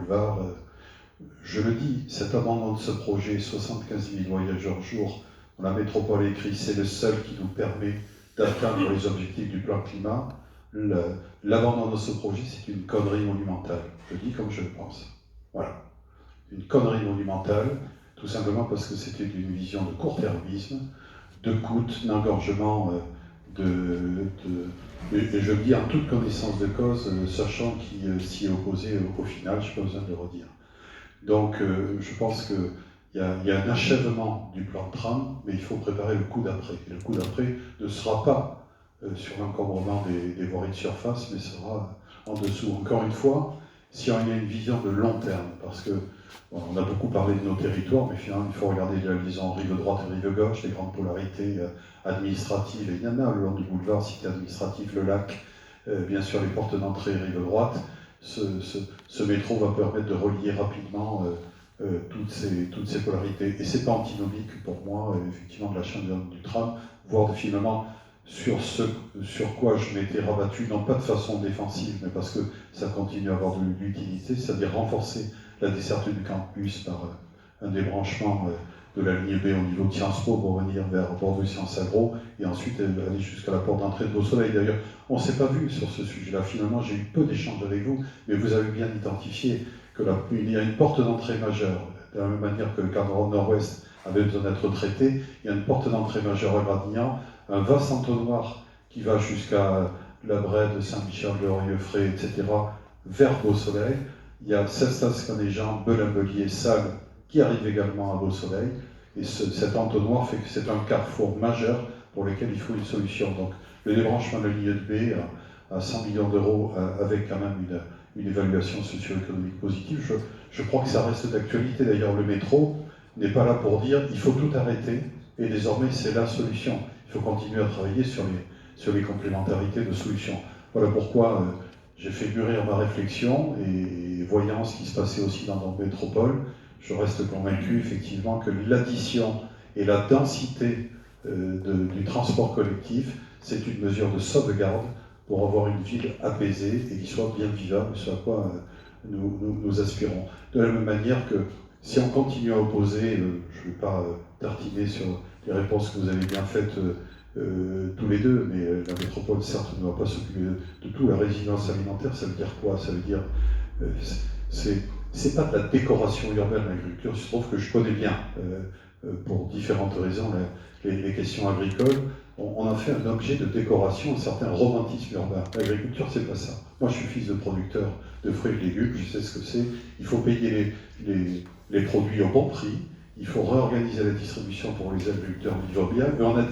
boulevard. Je le dis, cet abandon de ce projet, 75 000 voyageurs jour, dans la métropole écrit, c'est le seul qui nous permet d'atteindre les objectifs du plan climat. L'abandon de ce projet, c'est une connerie monumentale. Je dis comme je le pense. Voilà. Une connerie monumentale, tout simplement parce que c'était une vision de court-termisme, de coût, d'engorgement, et je le dis en toute connaissance de cause, sachant qui s'y est opposé au final, je n'ai pas besoin de le redire. Donc je pense qu'il y a un achèvement du plan de tram, mais il faut préparer le coup d'après. Et le coup d'après ne sera pas sur l'encombrement des voiries de surface, mais sera en dessous. Encore une fois, si on y a une vision de long terme, parce que bon, on a beaucoup parlé de nos territoires, mais finalement il faut regarder la liaison rive droite et rive gauche, les grandes polarités administratives, et il y en a le long du boulevard, cité administrative, le lac, bien sûr les portes d'entrée rive droite. Ce métro va permettre de relier rapidement toutes ces polarités. Et c'est pas antinomique pour moi, effectivement, de la chaîne du tram, voire finalement sur ce sur quoi je m'étais rabattu, non pas de façon défensive, mais parce que ça continue à avoir de l'utilité, c'est-à-dire renforcer la desserte du campus par un débranchement de la ligne B au niveau de Sciences Po pour venir vers Bordeaux Sciences Agro, et ensuite aller jusqu'à la porte d'entrée de Beau-Soleil. D'ailleurs, on ne s'est pas vu sur ce sujet-là. Finalement, j'ai eu peu d'échanges avec vous, mais vous avez bien identifié qu'il y a une porte d'entrée majeure. De la même manière que le cadre nord-ouest avait besoin d'être traité, il y a une porte d'entrée majeure à Gradignan, un vaste entonnoir qui va jusqu'à la Brède, Saint-Michel-de-Rieux-Fray, etc., vers Beau-Soleil. Il y a Cestas-Canéjean, Belin-Bellier, Salles, qui arrive également à Beau-Soleil. Et cet entonnoir fait que c'est un carrefour majeur pour lequel il faut une solution. Donc le débranchement de la ligne de B à 100 millions d'euros avec quand même une évaluation socio-économique positive, je crois que ça reste d'actualité. D'ailleurs, le métro n'est pas là pour dire il faut tout arrêter et désormais c'est la solution. Il faut continuer à travailler sur les complémentarités de solutions. Voilà pourquoi j'ai fait mûrir ma réflexion et voyant ce qui se passait aussi dans notre métropole, je reste convaincu effectivement que l'addition et la densité du transport collectif, c'est une mesure de sauvegarde pour avoir une ville apaisée et qui soit bien vivable, ce à quoi nous aspirons. De la même manière que si on continue à opposer, je ne vais pas tartiner sur les réponses que vous avez bien faites tous les deux, mais la métropole, certes, ne va pas s'occuper de tout. La résilience alimentaire, ça veut dire quoi? Ça veut dire, c'est pas de la décoration urbaine, l'agriculture. Il se trouve que je connais bien, pour différentes raisons, les questions agricoles. On a fait un objet de décoration, un certain romantisme urbain. L'agriculture, c'est pas ça. Moi, je suis fils de producteur de fruits et de légumes, je sais ce que c'est. Il faut payer les produits au bon prix. Il faut réorganiser la distribution pour les agriculteurs vivre bien. Mais on a